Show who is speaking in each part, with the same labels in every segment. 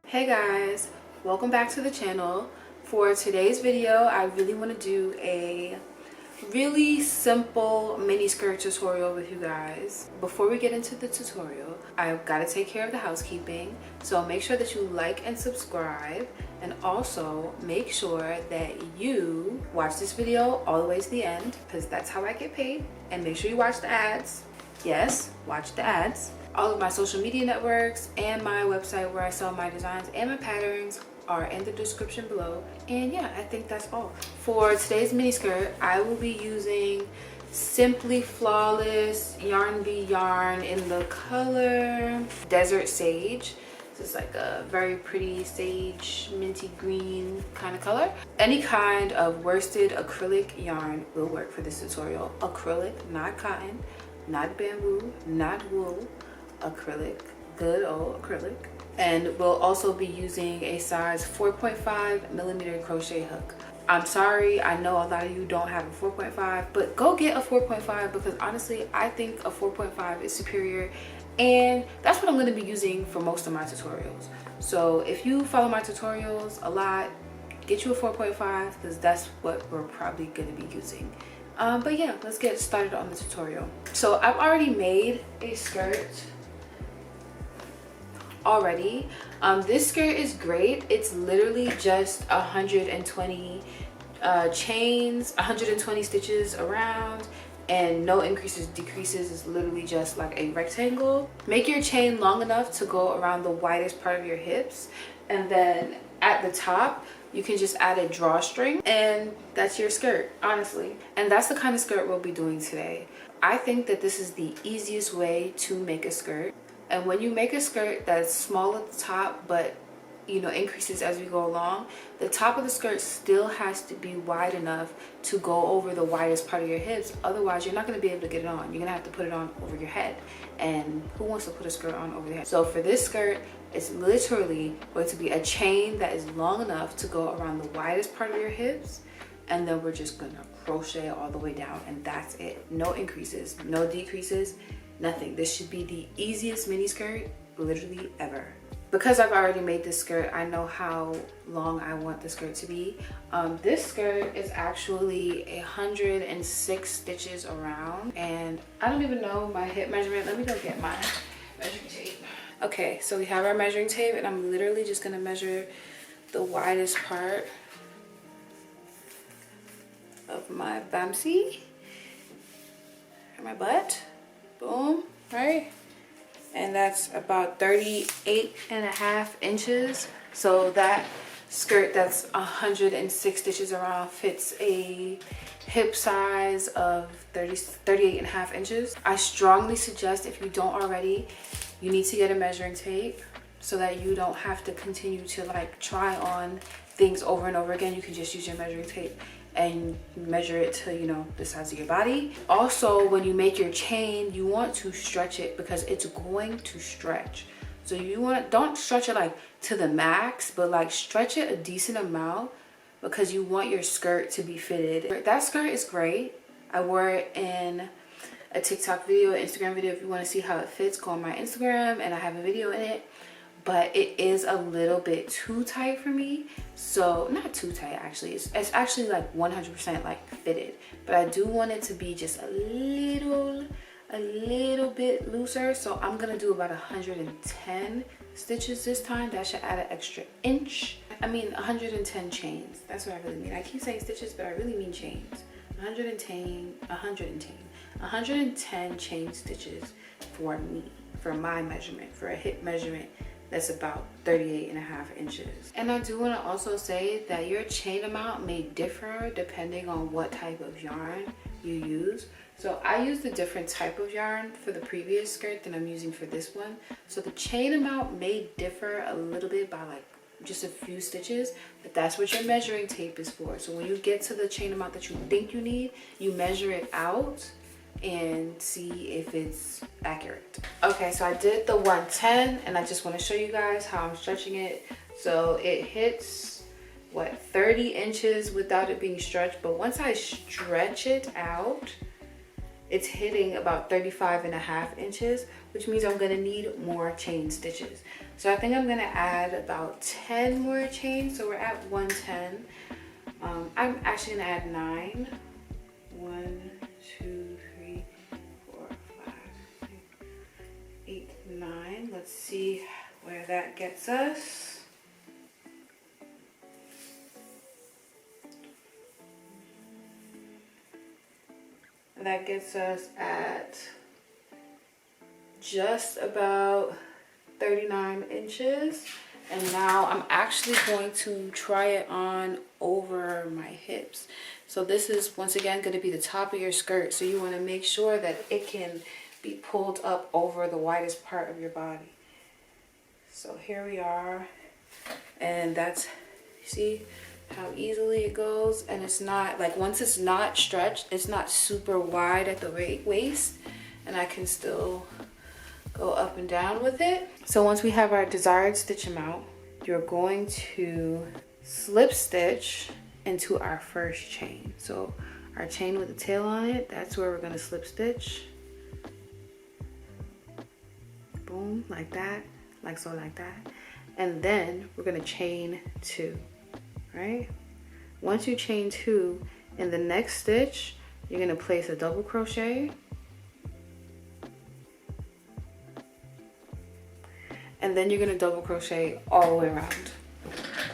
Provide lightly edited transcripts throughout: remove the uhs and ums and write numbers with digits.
Speaker 1: Hey guys, welcome back to the channel. For today's video, I really want to do a really simple mini skirt tutorial with you guys. Before we get into the tutorial, I've got to take care of the housekeeping, so make sure that you like and subscribe, and also make sure that you watch this video all the way to the end because that's how I get paid. And make sure you watch the ads. Yes, watch the ads. All of my social media networks and my website where I sell my designs and my patterns are in the description below. And yeah, I think that's all. For today's mini skirt, I will be using Simply Flawless Yarn Bee yarn in the color Desert Sage. This is like a very pretty sage minty green kind of color. Any kind of worsted acrylic yarn will work for this tutorial. Acrylic, not cotton, not bamboo, not wool. Acrylic, good old acrylic. And we'll also be using a size 4.5 millimeter crochet hook. I'm sorry, I know a lot of you don't have a 4.5, but go get a 4.5 because honestly I think a 4.5 is superior, and that's what I'm going to be using for most of my tutorials. So if you follow my tutorials a lot, get you a 4.5 because that's what we're probably going to be using. But yeah, let's get started on the tutorial. So I've already made a skirt already. This skirt is great. It's literally just 120 chains, 120 stitches around, and no increases, decreases. Is literally just like a rectangle. Make your chain long enough to go around the widest part of your hips, and then at the top you can just add a drawstring and that's your skirt, honestly. And that's the kind of skirt we'll be doing today. I think that this is the easiest way to make a skirt. And when you make a skirt that's small at the top but increases as we go along, the top of the skirt still has to be wide enough to go over the widest part of your hips. Otherwise you're not going to be able to get it on. You're gonna have to put it on over your head, and who wants to put a skirt on over their head? So for this skirt, it's literally going to be a chain that is long enough to go around the widest part of your hips, and then we're just gonna crochet all the way down, and that's it. No increases, no decreases, nothing. This should be the easiest mini skirt literally ever. Because I've already made this skirt, I know how long I want the skirt to be. This skirt is actually 106 stitches around, and I don't even know my hip measurement. Let me go get my measuring tape. Okay, so we have our measuring tape, and I'm literally just gonna measure the widest part of my bamsi and my butt. Boom, right? And that's about 38.5 inches. So that skirt that's 106 stitches around fits a hip size of 38.5 inches. I strongly suggest, if you don't already, you need to get a measuring tape so that you don't have to continue to like try on things over and over again. You can just use your measuring tape and measure it to the size of your body. Also, when you make your chain, you want to stretch it because it's going to stretch. So don't stretch it like to the max, but like stretch it a decent amount because you want your skirt to be fitted. That skirt is great. I wore it in a TikTok video, Instagram video. If you want to see how it fits, go on my Instagram and I have a video in it. But it is a little bit too tight for me. So not too tight, actually. It's actually like 100% like fitted, but I do want it to be just a little bit looser. So I'm gonna do about 110 stitches this time. That should add an extra inch. I mean 110 chains. That's what I really mean. I keep saying stitches, but I really mean chains. 110 chain stitches for me, for my measurement, for a hip measurement. That's about 38.5 inches. And I do want to also say that your chain amount may differ depending on what type of yarn you use. So I used a different type of yarn for the previous skirt than I'm using for this one. So the chain amount may differ a little bit by like just a few stitches, but that's what your measuring tape is for. So when you get to the chain amount that you think you need, you measure it out and see if it's accurate. Okay, so I did the 110 and I just want to show you guys how I'm stretching it. So it hits what, 30 inches without it being stretched, but once I stretch it out, it's hitting about 35.5 inches, which means I'm gonna need more chain stitches. So I think I'm gonna add about 10 more chains. So we're at 110. I'm actually gonna add 9. 1, 2, 3, 4, 5, 6, 8, 9. Let's see where that gets us. That gets us at just about 39 inches. And now I'm actually going to try it on over my hips. So this is once again going to be the top of your skirt. So you want to make sure that it can be pulled up over the widest part of your body. So here we are. And that's, see how easily it goes? And it's not, like once it's not stretched, it's not super wide at the waist. And I can still go up and down with it. So once we have our desired stitch amount, you're going to slip stitch into our first chain. So our chain with the tail on it, that's where we're going to slip stitch. Boom, like that, like so, like that. And then we're going to chain 2, right? Once you chain 2, in the next stitch, you're going to place a double crochet. And then you're gonna double crochet all the way around.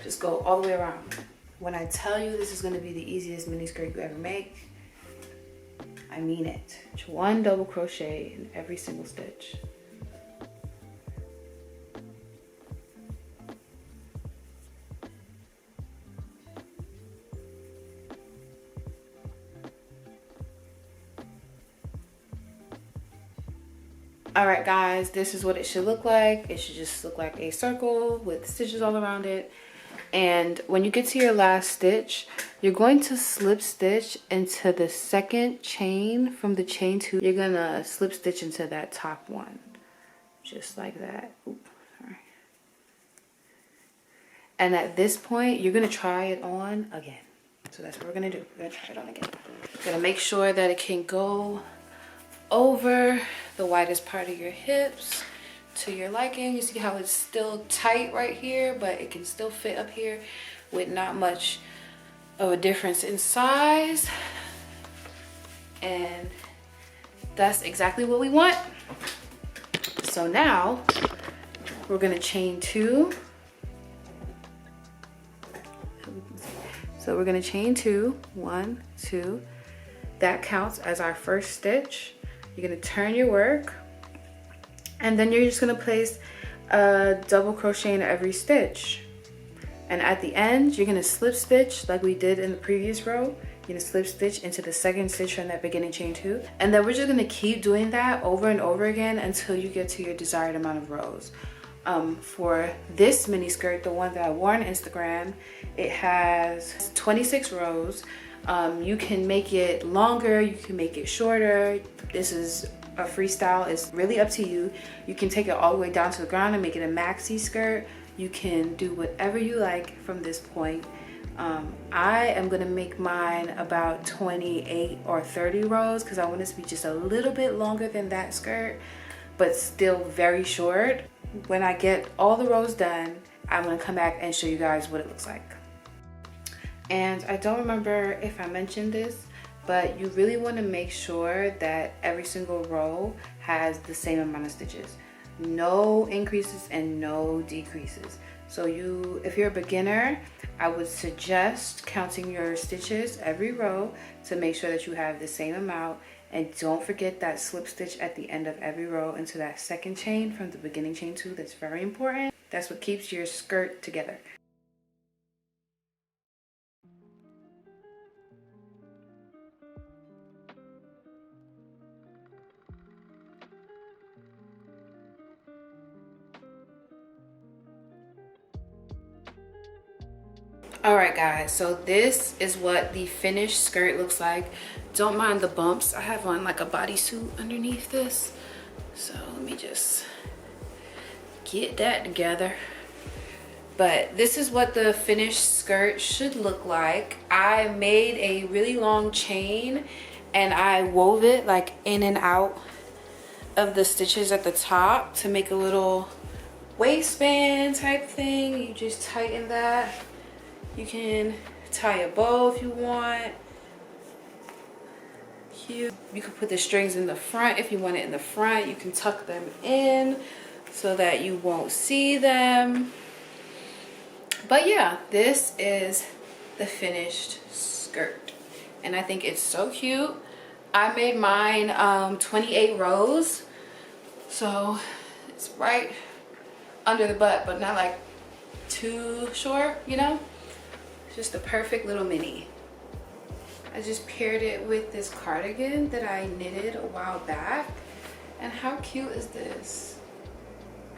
Speaker 1: Just go all the way around. When I tell you this is gonna be the easiest mini skirt you ever make, I mean it. 1 double crochet in every single stitch. All right guys, this is what it should look like. It should just look like a circle with stitches all around it. And when you get to your last stitch, you're going to slip stitch into the second chain from the chain 2. You're gonna slip stitch into that top one, just like that. Oops, sorry. And at this point, you're gonna try it on again. So that's what we're gonna do. We're gonna try it on again. We're gonna make sure that it can go over the widest part of your hips to your liking. You see how it's still tight right here, but it can still fit up here with not much of a difference in size. And that's exactly what we want. So now we're gonna chain 2. So we're gonna chain 2, 1, 2. That counts as our first stitch. You're gonna turn your work, and then you're just gonna place a double crochet in every stitch. And at the end, you're gonna slip stitch like we did in the previous row. You're gonna slip stitch into the second stitch from that beginning chain 2. And then we're just gonna keep doing that over and over again until you get to your desired amount of rows. For this mini skirt, the one that I wore on Instagram, it has 26 rows. You can make it longer, you can make it shorter. This is a freestyle, it's really up to you. You can take it all the way down to the ground and make it a maxi skirt. You can do whatever you like from this point. I am gonna make mine about 28 or 30 rows because I want it to be just a little bit longer than that skirt, but still very short. When I get all the rows done, I'm gonna come back and show you guys what it looks like. And I don't remember if I mentioned this, but you really want to make sure that every single row has the same amount of stitches. No increases and no decreases. So if you're a beginner, I would suggest counting your stitches every row to make sure that you have the same amount. And don't forget that slip stitch at the end of every row into that second chain from the beginning chain 2. That's very important. That's what keeps your skirt together. All right guys, so this is what the finished skirt looks like. Don't mind the bumps. I have on like a bodysuit underneath this. So let me just get that together. But this is what the finished skirt should look like. I made a really long chain and I wove it like in and out of the stitches at the top to make a little waistband type thing. You just tighten that. You can tie a bow if you want. Cute. You can put the strings in the front if you want it in the front. You can tuck them in so that you won't see them. But yeah, this is the finished skirt, and I think it's so cute. I made mine 28 rows, so it's right under the butt, but not like too short, you know? It's just the perfect little mini. I just paired it with this cardigan that I knitted a while back, and how cute is this?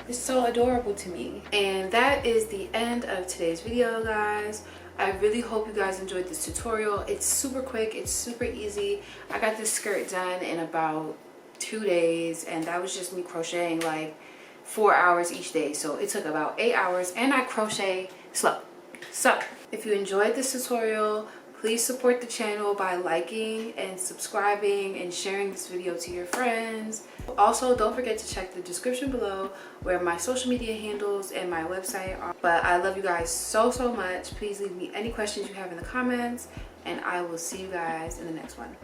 Speaker 1: It's so adorable to me. And that is the end of today's video, guys. I really hope you guys enjoyed this tutorial. It's super quick, it's super easy. I got this skirt done in about 2 days, and that was just me crocheting like 4 hours each day. So it took about 8 hours, and I crochet slow. So if you enjoyed this tutorial, please support the channel by liking and subscribing and sharing this video to your friends. Also, don't forget to check the description below where my social media handles and my website are. But I love you guys so much. Please leave me any questions you have in the comments, and I will see you guys in the next one.